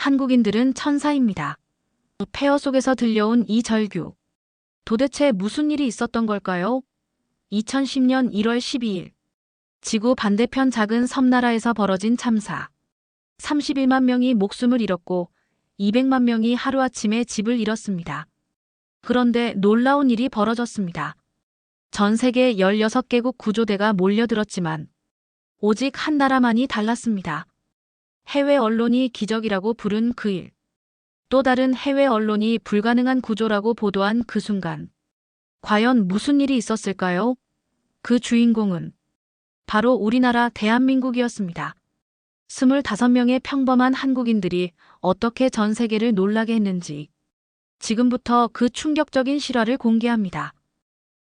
한국인들은 천사입니다. 폐허 속에서 들려온 이 절규. 도대체 무슨 일이 있었던 걸까요? 2010년 1월 12일. 지구 반대편 작은 섬나라에서 벌어진 참사. 31만 명이 목숨을 잃었고 200만 명이 하루아침에 집을 잃었습니다. 그런데 놀라운 일이 벌어졌습니다. 전 세계 16개국 구조대가 몰려들었지만 오직 한 나라만이 달랐습니다. 해외 언론이 기적이라고 부른 그 일. 또 다른 해외 언론이 불가능한 구조라고 보도한 그 순간. 과연 무슨 일이 있었을까요? 그 주인공은 바로 우리나라 대한민국이었습니다. 25명의 평범한 한국인들이 어떻게 전 세계를 놀라게 했는지 지금부터 그 충격적인 실화를 공개합니다.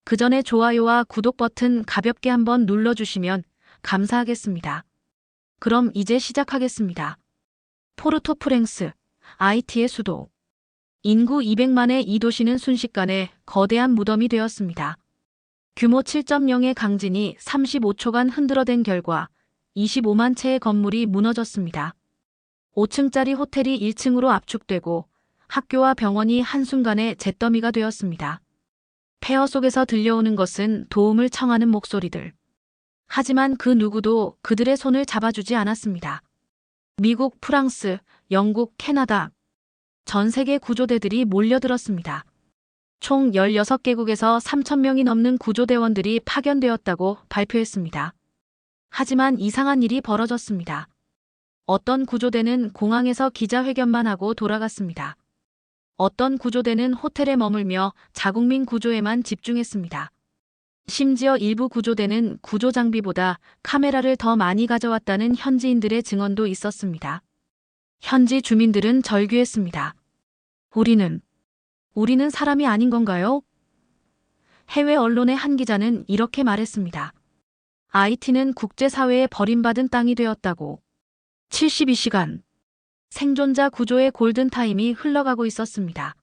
그 전에 좋아요와 구독 버튼 가볍게 한번 눌러주시면 감사하겠습니다. 그럼 이제 시작하겠습니다. 포르토프랭스, 아이티의 수도. 인구 200만의 이 도시는 순식간에 거대한 무덤이 되었습니다. 규모 7.0의 강진이 35초간 흔들어댄 결과 25만 채의 건물이 무너졌습니다. 5층짜리 호텔이 1층으로 압축되고 학교와 병원이 한순간에 잿더미가 되었습니다. 폐허 속에서 들려오는 것은 도움을 청하는 목소리들. 하지만 그 누구도 그들의 손을 잡아주지 않았습니다. 미국, 프랑스, 영국, 캐나다, 전 세계 구조대들이 몰려들었습니다. 총 16개국에서 3,000명이 넘는 구조대원들이 파견되었다고 발표했습니다. 하지만 이상한 일이 벌어졌습니다. 어떤 구조대는 공항에서 기자회견만 하고 돌아갔습니다. 어떤 구조대는 호텔에 머물며 자국민 구조에만 집중했습니다. 심지어 일부 구조대는 구조 장비보다 카메라를 더 많이 가져왔다는 현지인들의 증언도 있었습니다. 현지 주민들은 절규했습니다. 우리는 사람이 아닌 건가요? 해외 언론의 한 기자는 이렇게 말했습니다. 아이티는 국제사회에 버림받은 땅이 되었다고. 72시간. 생존자 구조의 골든타임이 흘러가고 있었습니다.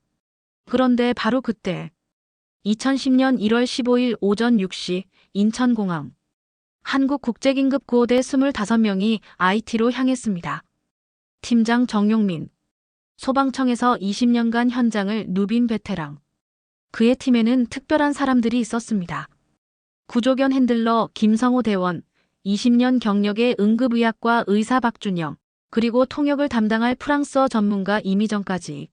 그런데 바로 그때 2010년 1월 15일 오전 6시 인천공항. 한국국제긴급구호대 25명이 아이티로 향했습니다. 팀장 정용민. 소방청에서 20년간 현장을 누빈 베테랑. 그의 팀에는 특별한 사람들이 있었습니다. 구조견 핸들러 김성호 대원, 20년 경력의 응급의학과 의사 박준영, 그리고 통역을 담당할 프랑스어 전문가 이미정까지.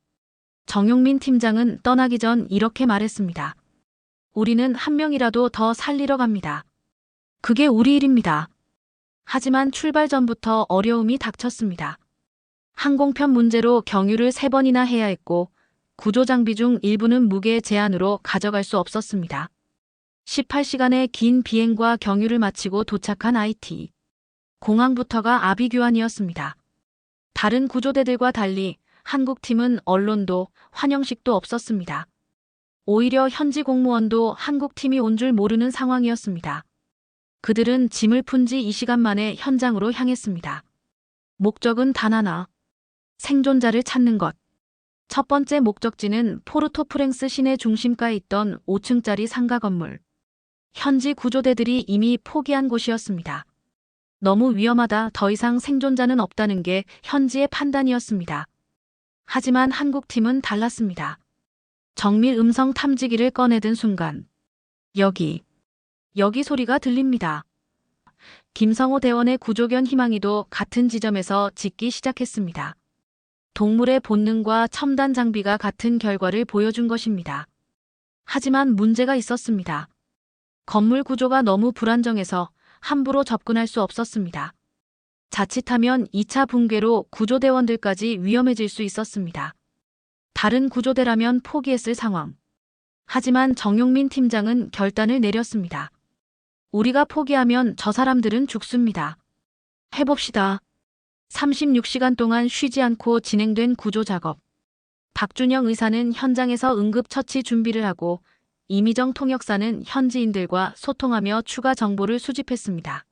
정용민 팀장은 떠나기 전 이렇게 말했습니다. 우리는 한 명이라도 더 살리러 갑니다. 그게 우리 일입니다. 하지만 출발 전부터 어려움이 닥쳤습니다. 항공편 문제로 경유를 3번이나 해야 했고 구조 장비 중 일부는 무게 제한으로 가져갈 수 없었습니다. 18시간의 긴 비행과 경유를 마치고 도착한 아이티. 공항부터가 아비규환이었습니다. 다른 구조대들과 달리 한국팀은 언론도 환영식도 없었습니다. 오히려 현지 공무원도 한국팀이 온 줄 모르는 상황이었습니다. 그들은 짐을 푼 지 2시간 만에 현장으로 향했습니다. 목적은 단 하나. 생존자를 찾는 것. 첫 번째 목적지는 포르토프랭스 시내 중심가에 있던 5층짜리 상가 건물. 현지 구조대들이 이미 포기한 곳이었습니다. 너무 위험하다, 더 이상 생존자는 없다는 게 현지의 판단이었습니다. 하지만 한국팀은 달랐습니다. 정밀 음성 탐지기를 꺼내든 순간 여기 소리가 들립니다. 김성호 대원의 구조견 희망이도 같은 지점에서 짖기 시작했습니다. 동물의 본능과 첨단 장비가 같은 결과를 보여준 것입니다. 하지만 문제가 있었습니다. 건물 구조가 너무 불안정해서 함부로 접근할 수 없었습니다. 자칫하면 2차 붕괴로 구조대원들까지 위험해질 수 있었습니다. 다른 구조대라면 포기했을 상황. 하지만 정용민 팀장은 결단을 내렸습니다. 우리가 포기하면 저 사람들은 죽습니다. 해봅시다. 36시간 동안 쉬지 않고 진행된 구조 작업. 박준영 의사는 현장에서 응급처치 준비를 하고 이미정 통역사는 현지인들과 소통하며 추가 정보를 수집했습니다.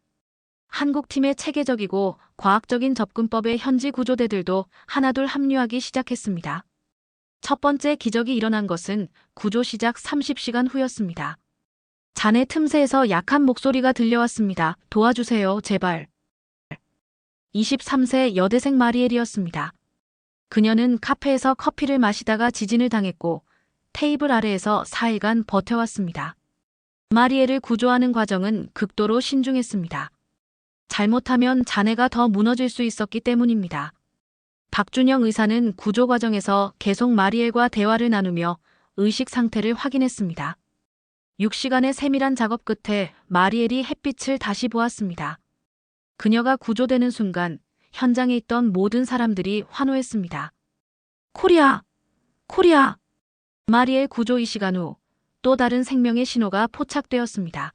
한국팀의 체계적이고 과학적인 접근법에 현지 구조대들도 하나둘 합류하기 시작했습니다. 첫 번째 기적이 일어난 것은 구조 시작 30시간 후였습니다. 잔해 틈새에서 약한 목소리가 들려왔습니다. 도와주세요, 제발. 23세 여대생 마리엘이었습니다. 그녀는 카페에서 커피를 마시다가 지진을 당했고 테이블 아래에서 4일간 버텨왔습니다. 마리엘을 구조하는 과정은 극도로 신중했습니다. 잘못하면 잔해가 더 무너질 수 있었기 때문입니다. 박준영 의사는 구조 과정에서 계속 마리엘과 대화를 나누며 의식 상태를 확인했습니다. 6시간의 세밀한 작업 끝에 마리엘이 햇빛을 다시 보았습니다. 그녀가 구조되는 순간 현장에 있던 모든 사람들이 환호했습니다. 코리아! 코리아! 마리엘 구조 2시간 후 또 다른 생명의 신호가 포착되었습니다.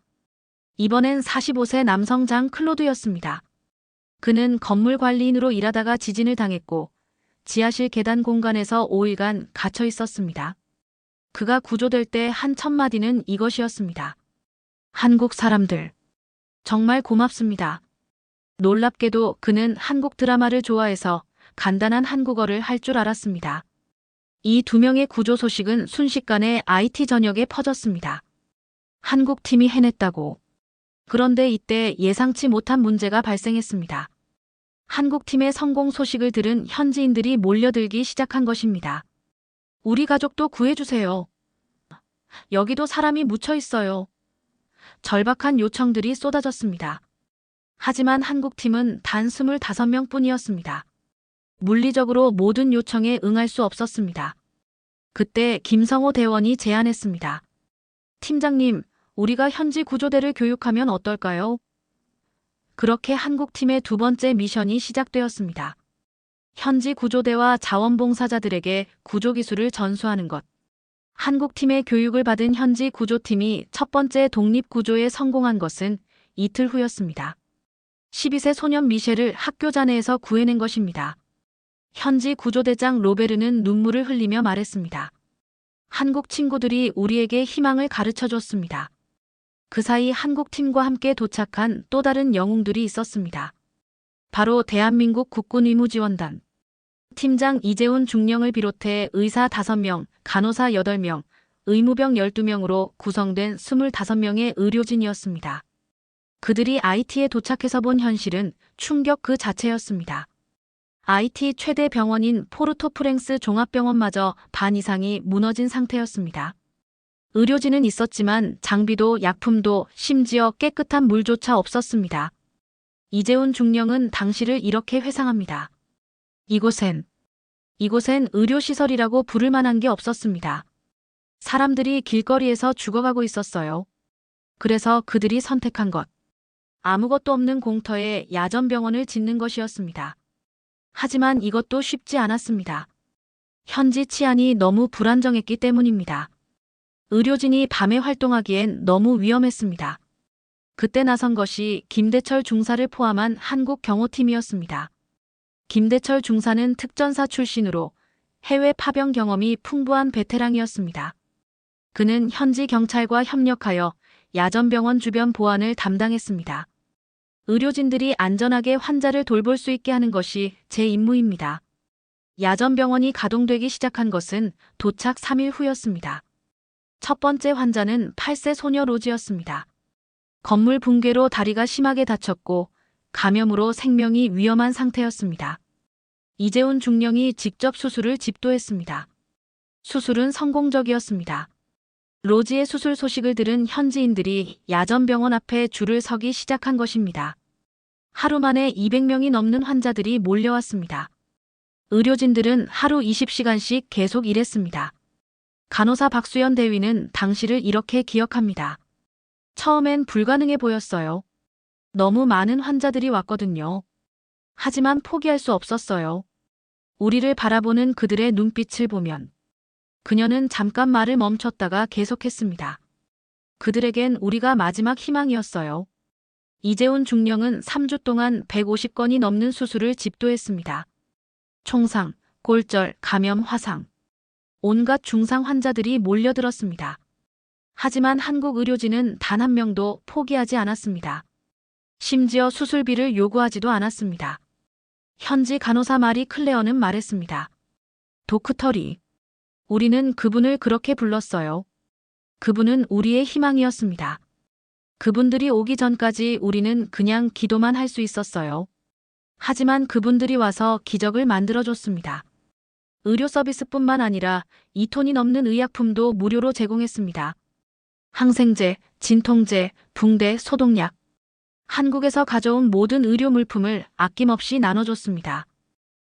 이번엔 45세 남성 장 클로드였습니다. 그는 건물 관리인으로 일하다가 지진을 당했고 지하실 계단 공간에서 5일간 갇혀 있었습니다. 그가 구조될 때 한 첫 마디는 이것이었습니다. 한국 사람들, 정말 고맙습니다. 놀랍게도 그는 한국 드라마를 좋아해서 간단한 한국어를 할 줄 알았습니다. 이 두 명의 구조 소식은 순식간에 IT 전역에 퍼졌습니다. 한국 팀이 해냈다고. 그런데 이때 예상치 못한 문제가 발생했습니다. 한국 팀의 성공 소식을 들은 현지인들이 몰려들기 시작한 것입니다. 우리 가족도 구해주세요. 여기도 사람이 묻혀 있어요. 절박한 요청들이 쏟아졌습니다. 하지만 한국팀은 단 25명뿐이었습니다. 물리적으로 모든 요청에 응할 수 없었습니다. 그때 김성호 대원이 제안했습니다. 팀장님, 우리가 현지 구조대를 교육하면 어떨까요? 그렇게 한국팀의 두 번째 미션이 시작되었습니다. 현지 구조대와 자원봉사자들에게 구조기술을 전수하는 것. 한국팀의 교육을 받은 현지 구조팀이 첫 번째 독립구조에 성공한 것은 이틀 후였습니다. 12세 소년 미셸을 학교 잔해에서 구해낸 것입니다. 현지 구조대장 로베르는 눈물을 흘리며 말했습니다. 한국 친구들이 우리에게 희망을 가르쳐줬습니다. 그 사이 한국팀과 함께 도착한 또 다른 영웅들이 있었습니다. 바로 대한민국 국군의무지원단. 팀장 이재훈 중령을 비롯해 의사 5명, 간호사 8명, 의무병 12명으로 구성된 25명의 의료진이었습니다. 그들이 IT에 도착해서 본 현실은 충격 그 자체였습니다. IT 최대 병원인 포르토프랭스 종합병원마저 반 이상이 무너진 상태였습니다. 의료진은 있었지만 장비도 약품도 심지어 깨끗한 물조차 없었습니다. 이재훈 중령은 당시를 이렇게 회상합니다. 이곳엔 의료시설이라고 부를 만한 게 없었습니다. 사람들이 길거리에서 죽어가고 있었어요. 그래서 그들이 선택한 것. 아무것도 없는 공터에 야전병원을 짓는 것이었습니다. 하지만 이것도 쉽지 않았습니다. 현지 치안이 너무 불안정했기 때문입니다. 의료진이 밤에 활동하기엔 너무 위험했습니다. 그때 나선 것이 김대철 중사를 포함한 한국 경호팀이었습니다. 김대철 중사는 특전사 출신으로 해외 파병 경험이 풍부한 베테랑이었습니다. 그는 현지 경찰과 협력하여 야전병원 주변 보안을 담당했습니다. 의료진들이 안전하게 환자를 돌볼 수 있게 하는 것이 제 임무입니다. 야전병원이 가동되기 시작한 것은 도착 3일 후였습니다. 첫 번째 환자는 8세 소녀 로지였습니다. 건물 붕괴로 다리가 심하게 다쳤고 감염으로 생명이 위험한 상태였습니다. 이재훈 중령이 직접 수술을 집도했습니다. 수술은 성공적이었습니다. 로지의 수술 소식을 들은 현지인들이 야전병원 앞에 줄을 서기 시작한 것입니다. 하루 만에 200명이 넘는 환자들이 몰려왔습니다. 의료진들은 하루 20시간씩 계속 일했습니다. 간호사 박수연 대위는 당시를 이렇게 기억합니다. 처음엔 불가능해 보였어요. 너무 많은 환자들이 왔거든요. 하지만 포기할 수 없었어요. 우리를 바라보는 그들의 눈빛을 보면 그녀는 잠깐 말을 멈췄다가 계속했습니다. 그들에겐 우리가 마지막 희망이었어요. 이재훈 중령은 3주 동안 150건이 넘는 수술을 집도했습니다. 총상, 골절, 감염, 화상. 온갖 중상 환자들이 몰려들었습니다. 하지만 한국 의료진은 단 한 명도 포기하지 않았습니다. 심지어 수술비를 요구하지도 않았습니다. 현지 간호사 마리 클레어는 말했습니다. 도크터리. 우리는 그분을 그렇게 불렀어요. 그분은 우리의 희망이었습니다. 그분들이 오기 전까지 우리는 그냥 기도만 할 수 있었어요. 하지만 그분들이 와서 기적을 만들어줬습니다. 의료 서비스뿐만 아니라 2톤이 넘는 의약품도 무료로 제공했습니다. 항생제, 진통제, 붕대, 소독약. 한국에서 가져온 모든 의료 물품을 아낌없이 나눠줬습니다.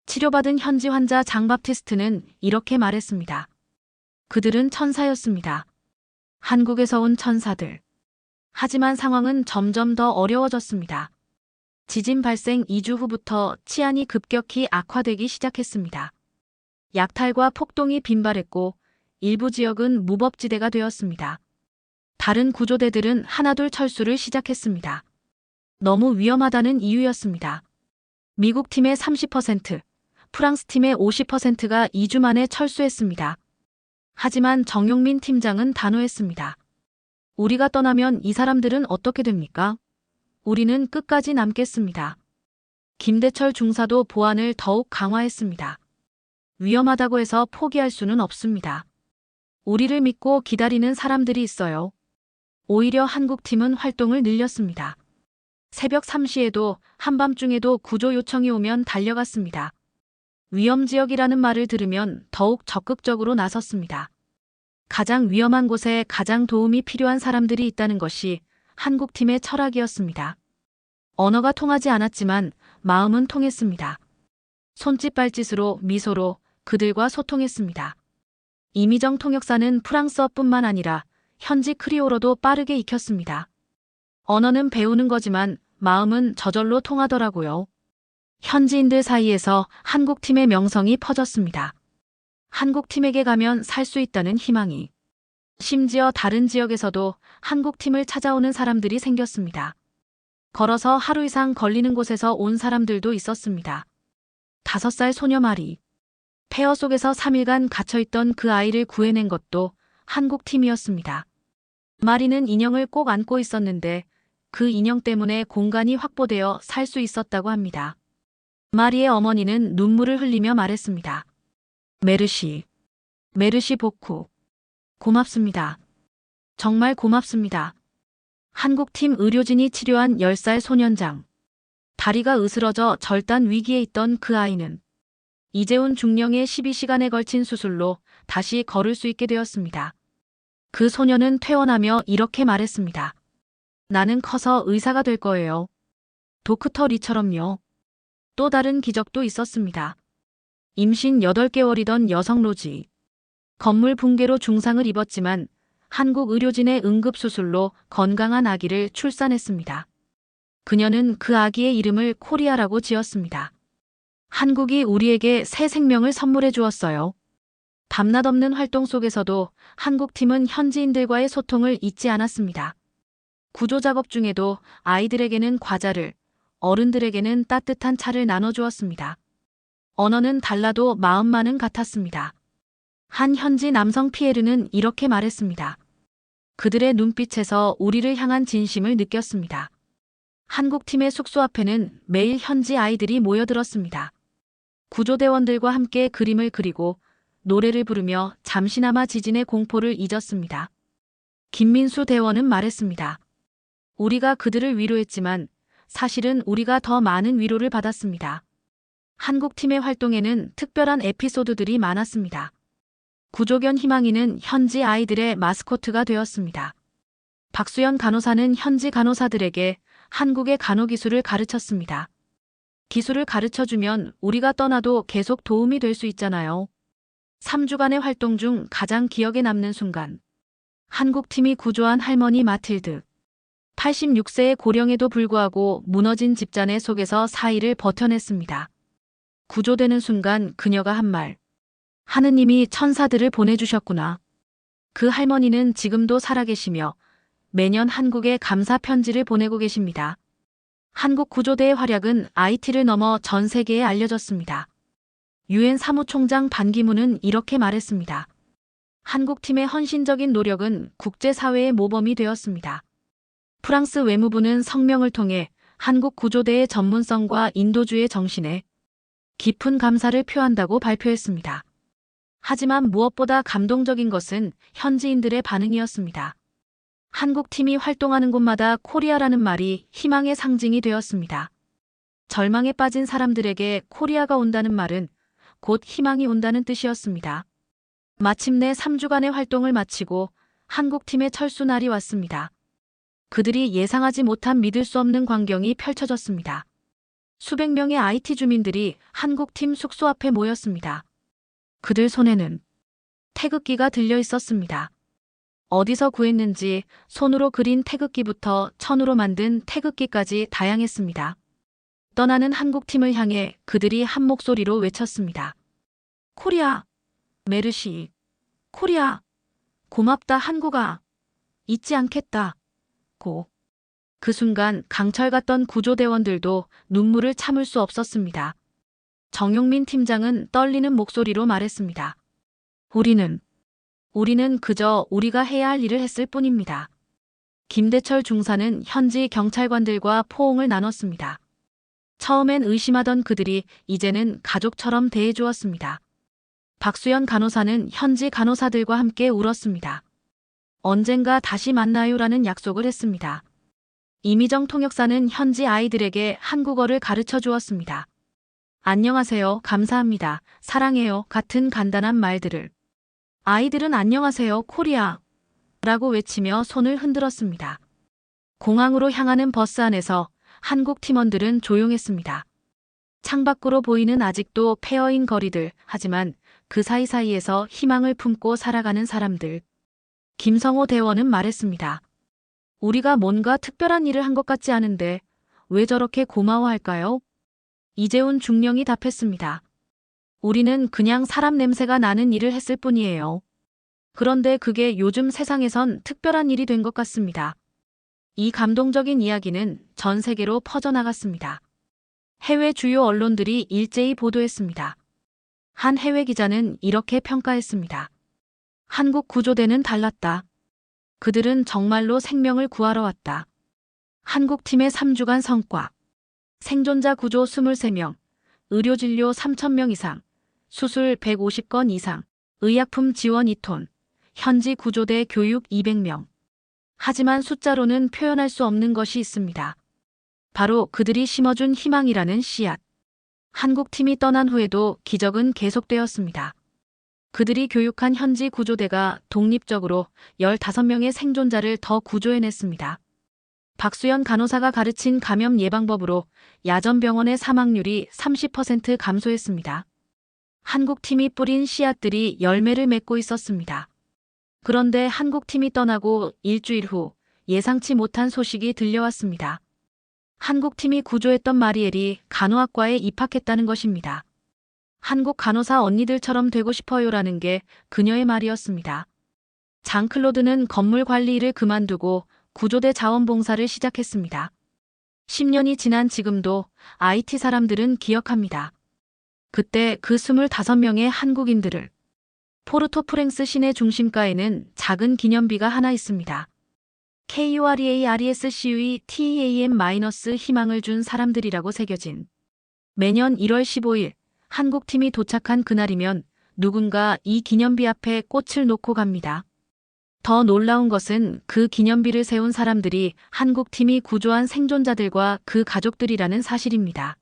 치료받은 현지 환자 장바티스트는 이렇게 말했습니다. 그들은 천사였습니다. 한국에서 온 천사들. 하지만 상황은 점점 더 어려워졌습니다. 지진 발생 2주 후부터 치안이 급격히 악화되기 시작했습니다. 약탈과 폭동이 빈발했고 일부 지역은 무법지대가 되었습니다. 다른 구조대들은 하나둘 철수를 시작했습니다. 너무 위험하다는 이유였습니다. 미국 팀의 30%, 프랑스 팀의 50%가 2주 만에 철수했습니다. 하지만 정용민 팀장은 단호했습니다. 우리가 떠나면 이 사람들은 어떻게 됩니까? 우리는 끝까지 남겠습니다. 김대철 중사도 보안을 더욱 강화했습니다. 위험하다고 해서 포기할 수는 없습니다. 우리를 믿고 기다리는 사람들이 있어요. 오히려 한국팀은 활동을 늘렸습니다. 새벽 3시에도 한밤중에도 구조 요청이 오면 달려갔습니다. 위험지역이라는 말을 들으면 더욱 적극적으로 나섰습니다. 가장 위험한 곳에 가장 도움이 필요한 사람들이 있다는 것이 한국팀의 철학이었습니다. 언어가 통하지 않았지만 마음은 통했습니다. 손짓 발짓으로 미소로 그들과 소통했습니다. 이미정 통역사는 프랑스어뿐만 아니라 현지 크리오로도 빠르게 익혔습니다. 언어는 배우는 거지만 마음은 저절로 통하더라고요. 현지인들 사이에서 한국팀의 명성이 퍼졌습니다. 한국팀에게 가면 살 수 있다는 희망이. 심지어 다른 지역에서도 한국팀을 찾아오는 사람들이 생겼습니다. 걸어서 하루 이상 걸리는 곳에서 온 사람들도 있었습니다. 5살 소녀 마리. 폐허 속에서 3일간 갇혀있던 그 아이를 구해낸 것도 한국팀이었습니다. 마리는 인형을 꼭 안고 있었는데 그 인형 때문에 공간이 확보되어 살 수 있었다고 합니다. 마리의 어머니는 눈물을 흘리며 말했습니다. 메르시 복구. 고맙습니다. 정말 고맙습니다. 한국팀 의료진이 치료한 10살 소년장. 다리가 으스러져 절단 위기에 있던 그 아이는 이재훈 중령의 12시간에 걸친 수술로 다시 걸을 수 있게 되었습니다. 그 소녀는 퇴원하며 이렇게 말했습니다. 나는 커서 의사가 될 거예요. 도크터 리처럼요. 또 다른 기적도 있었습니다. 임신 8개월이던 여성 로지. 건물 붕괴로 중상을 입었지만 한국 의료진의 응급수술로 건강한 아기를 출산했습니다. 그녀는 그 아기의 이름을 코리아라고 지었습니다. 한국이 우리에게 새 생명을 선물해 주었어요. 밤낮 없는 활동 속에서도 한국팀은 현지인들과의 소통을 잊지 않았습니다. 구조작업 중에도 아이들에게는 과자를, 어른들에게는 따뜻한 차를 나눠주었습니다. 언어는 달라도 마음만은 같았습니다. 한 현지 남성 피에르는 이렇게 말했습니다. 그들의 눈빛에서 우리를 향한 진심을 느꼈습니다. 한국팀의 숙소 앞에는 매일 현지 아이들이 모여들었습니다. 구조대원들과 함께 그림을 그리고 노래를 부르며 잠시나마 지진의 공포를 잊었습니다. 김민수 대원은 말했습니다. 우리가 그들을 위로했지만 사실은 우리가 더 많은 위로를 받았습니다. 한국팀의 활동에는 특별한 에피소드들이 많았습니다. 구조견 희망이는 현지 아이들의 마스코트가 되었습니다. 박수연 간호사는 현지 간호사들에게 한국의 간호기술을 가르쳤습니다. 기술을 가르쳐주면 우리가 떠나도 계속 도움이 될 수 있잖아요. 3주간의 활동 중 가장 기억에 남는 순간. 한국팀이 구조한 할머니 마틸드. 86세의 고령에도 불구하고 무너진 집잔의 속에서 4일을 버텨냈습니다. 구조되는 순간 그녀가 한 말. 하느님이 천사들을 보내주셨구나. 그 할머니는 지금도 살아계시며 매년 한국에 감사 편지를 보내고 계십니다. 한국 구조대의 활약은 IT를 넘어 전 세계에 알려졌습니다. 유엔 사무총장 반기문은 이렇게 말했습니다. 한국팀의 헌신적인 노력은 국제사회의 모범이 되었습니다. 프랑스 외무부는 성명을 통해 한국 구조대의 전문성과 인도주의 정신에 깊은 감사를 표한다고 발표했습니다. 하지만 무엇보다 감동적인 것은 현지인들의 반응이었습니다. 한국팀이 활동하는 곳마다 코리아라는 말이 희망의 상징이 되었습니다. 절망에 빠진 사람들에게 코리아가 온다는 말은 곧 희망이 온다는 뜻이었습니다. 마침내 3주간의 활동을 마치고 한국팀의 철수날이 왔습니다. 그들이 예상하지 못한 믿을 수 없는 광경이 펼쳐졌습니다. 수백 명의 IT 주민들이 한국팀 숙소 앞에 모였습니다. 그들 손에는 태극기가 들려 있었습니다. 어디서 구했는지 손으로 그린 태극기부터 천으로 만든 태극기까지 다양했습니다. 떠나는 한국팀을 향해 그들이 한 목소리로 외쳤습니다. 코리아, 메르시, 코리아, 고맙다 한국아, 잊지 않겠다, 고. 그 순간 강철 같던 구조대원들도 눈물을 참을 수 없었습니다. 정용민 팀장은 떨리는 목소리로 말했습니다. 우리는 그저 우리가 해야 할 일을 했을 뿐입니다. 김대철 중사는 현지 경찰관들과 포옹을 나눴습니다. 처음엔 의심하던 그들이 이제는 가족처럼 대해주었습니다. 박수연 간호사는 현지 간호사들과 함께 울었습니다. 언젠가 다시 만나요라는 약속을 했습니다. 이미정 통역사는 현지 아이들에게 한국어를 가르쳐 주었습니다. 안녕하세요, 감사합니다, 사랑해요 같은 간단한 말들을. 아이들은 안녕하세요, 코리아 라고 외치며 손을 흔들었습니다. 공항으로 향하는 버스 안에서 한국 팀원들은 조용했습니다. 창밖으로 보이는 아직도 폐허인 거리들, 하지만 그 사이사이에서 희망을 품고 살아가는 사람들. 김성호 대원은 말했습니다. 우리가 뭔가 특별한 일을 한 것 같지 않은데 왜 저렇게 고마워할까요? 이재훈 중령이 답했습니다. 우리는 그냥 사람 냄새가 나는 일을 했을 뿐이에요. 그런데 그게 요즘 세상에선 특별한 일이 된 것 같습니다. 이 감동적인 이야기는 전 세계로 퍼져나갔습니다. 해외 주요 언론들이 일제히 보도했습니다. 한 해외 기자는 이렇게 평가했습니다. 한국 구조대는 달랐다. 그들은 정말로 생명을 구하러 왔다. 한국팀의 3주간 성과. 생존자 구조 23명, 의료진료 3,000명 이상, 수술 150건 이상, 의약품 지원 2톤, 현지 구조대 교육 200명. 하지만 숫자로는 표현할 수 없는 것이 있습니다. 바로 그들이 심어준 희망이라는 씨앗. 한국팀이 떠난 후에도 기적은 계속되었습니다. 그들이 교육한 현지 구조대가 독립적으로 15명의 생존자를 더 구조해냈습니다. 박수연 간호사가 가르친 감염 예방법으로 야전병원의 사망률이 30% 감소했습니다. 한국팀이 뿌린 씨앗들이 열매를 맺고 있었습니다. 그런데 한국팀이 떠나고 일주일 후 예상치 못한 소식이 들려왔습니다. 한국팀이 구조했던 마리엘이 간호학과에 입학했다는 것입니다. 한국 간호사 언니들처럼 되고 싶어요라는 게 그녀의 말이었습니다. 장클로드는 건물 관리 일을 그만두고 구조대 자원봉사를 시작했습니다. 10년이 지난 지금도 IT 사람들은 기억합니다. 그때 그 25명의 한국인들을. 포르토프랭스 시내 중심가에는 작은 기념비가 하나 있습니다. KUREARESCUE-TEAM- 희망을 준 사람들이라고 새겨진. 매년 1월 15일 한국팀이 도착한 그날이면 누군가 이 기념비 앞에 꽃을 놓고 갑니다. 더 놀라운 것은 그 기념비를 세운 사람들이 한국팀이 구조한 생존자들과 그 가족들이라는 사실입니다.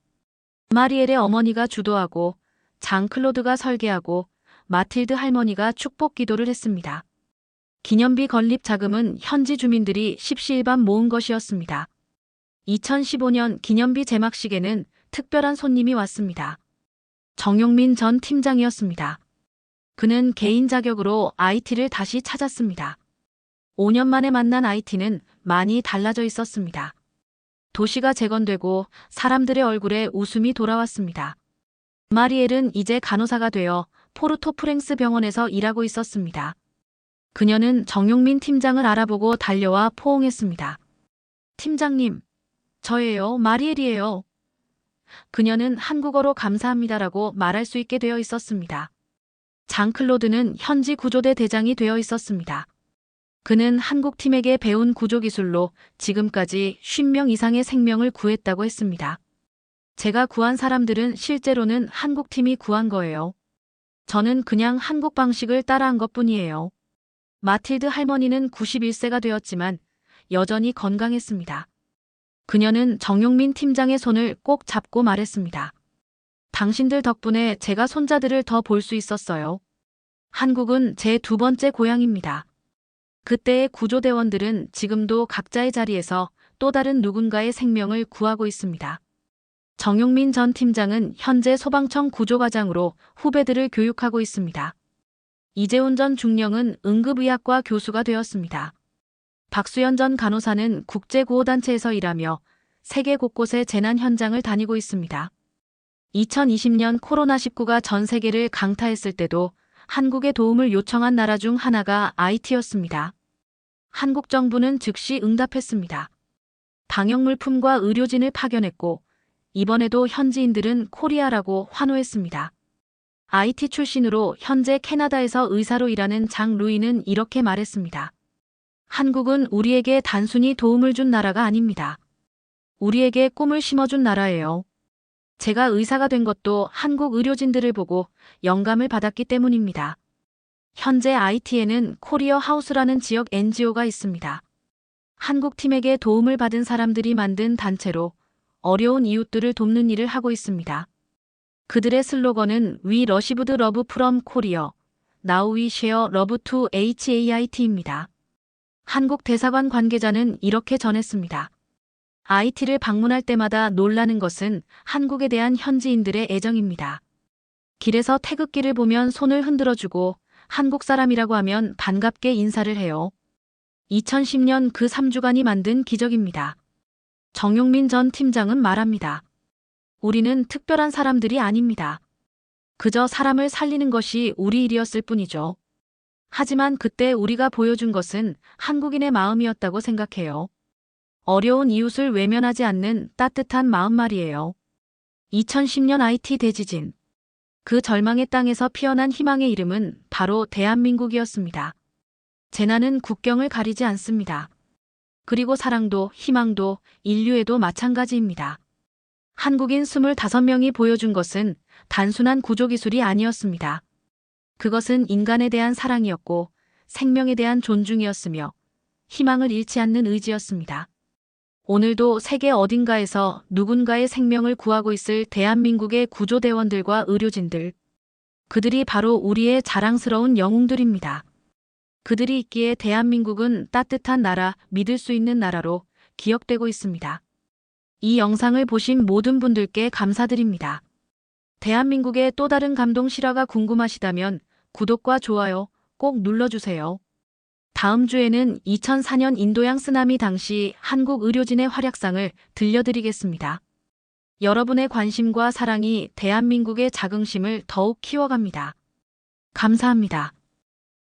마리엘의 어머니가 주도하고 장클로드가 설계하고 마틸드 할머니가 축복 기도를 했습니다. 기념비 건립 자금은 현지 주민들이 십시일반 모은 것이었습니다. 2015년 기념비 제막식에는 특별한 손님이 왔습니다. 정용민 전 팀장이었습니다. 그는 개인 자격으로 IT를 다시 찾았습니다. 5년 만에 만난 IT는 많이 달라져 있었습니다. 도시가 재건되고 사람들의 얼굴에 웃음이 돌아왔습니다. 마리엘은 이제 간호사가 되어 포르토프랭스 병원에서 일하고 있었습니다. 그녀는 정용민 팀장을 알아보고 달려와 포옹했습니다. 팀장님, 저예요, 마리엘이에요. 그녀는 한국어로 감사합니다라고 말할 수 있게 되어 있었습니다. 장클로드는 현지 구조대 대장이 되어 있었습니다. 그는 한국팀에게 배운 구조기술로 지금까지 50명 이상의 생명을 구했다고 했습니다. 제가 구한 사람들은 실제로는 한국팀이 구한 거예요. 저는 그냥 한국 방식을 따라한 것뿐이에요. 마틸드 할머니는 91세가 되었지만 여전히 건강했습니다. 그녀는 정용민 팀장의 손을 꼭 잡고 말했습니다. 당신들 덕분에 제가 손자들을 더 볼 수 있었어요. 한국은 제 두 번째 고향입니다. 그때의 구조대원들은 지금도 각자의 자리에서 또 다른 누군가의 생명을 구하고 있습니다. 정용민 전 팀장은 현재 소방청 구조과장으로 후배들을 교육하고 있습니다. 이재훈 전 중령은 응급의학과 교수가 되었습니다. 박수연 전 간호사는 국제구호단체에서 일하며 세계 곳곳의 재난 현장을 다니고 있습니다. 2020년 코로나19가 전 세계를 강타했을 때도 한국의 도움을 요청한 나라 중 하나가 IT였습니다. 한국 정부는 즉시 응답했습니다. 방역물품과 의료진을 파견했고 이번에도 현지인들은 코리아라고 환호했습니다. IT 출신으로 현재 캐나다에서 의사로 일하는 장 루이는 이렇게 말했습니다. 한국은 우리에게 단순히 도움을 준 나라가 아닙니다. 우리에게 꿈을 심어준 나라예요. 제가 의사가 된 것도 한국 의료진들을 보고 영감을 받았기 때문입니다. 현재 IT에는 코리어 하우스라는 지역 NGO가 있습니다. 한국 팀에게 도움을 받은 사람들이 만든 단체로 어려운 이웃들을 돕는 일을 하고 있습니다. 그들의 슬로건은 We Received Love from Korea, Now We Share Love to HAIT입니다. 한국 대사관 관계자는 이렇게 전했습니다. IT를 방문할 때마다 놀라는 것은 한국에 대한 현지인들의 애정입니다. 길에서 태극기를 보면 손을 흔들어주고 한국 사람이라고 하면 반갑게 인사를 해요. 2010년 그 3주간이 만든 기적입니다. 정용민 전 팀장은 말합니다. 우리는 특별한 사람들이 아닙니다. 그저 사람을 살리는 것이 우리 일이었을 뿐이죠. 하지만 그때 우리가 보여준 것은 한국인의 마음이었다고 생각해요. 어려운 이웃을 외면하지 않는 따뜻한 마음 말이에요. 2010년 IT 대지진. 그 절망의 땅에서 피어난 희망의 이름은 바로 대한민국이었습니다. 재난은 국경을 가리지 않습니다. 그리고 사랑도 희망도 인류에도 마찬가지입니다. 한국인 25명이 보여준 것은 단순한 구조기술이 아니었습니다. 그것은 인간에 대한 사랑이었고 생명에 대한 존중이었으며 희망을 잃지 않는 의지였습니다. 오늘도 세계 어딘가에서 누군가의 생명을 구하고 있을 대한민국의 구조대원들과 의료진들. 그들이 바로 우리의 자랑스러운 영웅들입니다. 그들이 있기에 대한민국은 따뜻한 나라, 믿을 수 있는 나라로 기억되고 있습니다. 이 영상을 보신 모든 분들께 감사드립니다. 대한민국의 또 다른 감동 실화가 궁금하시다면 구독과 좋아요 꼭 눌러주세요. 다음 주에는 2004년 인도양 쓰나미 당시 한국 의료진의 활약상을 들려드리겠습니다. 여러분의 관심과 사랑이 대한민국의 자긍심을 더욱 키워갑니다. 감사합니다.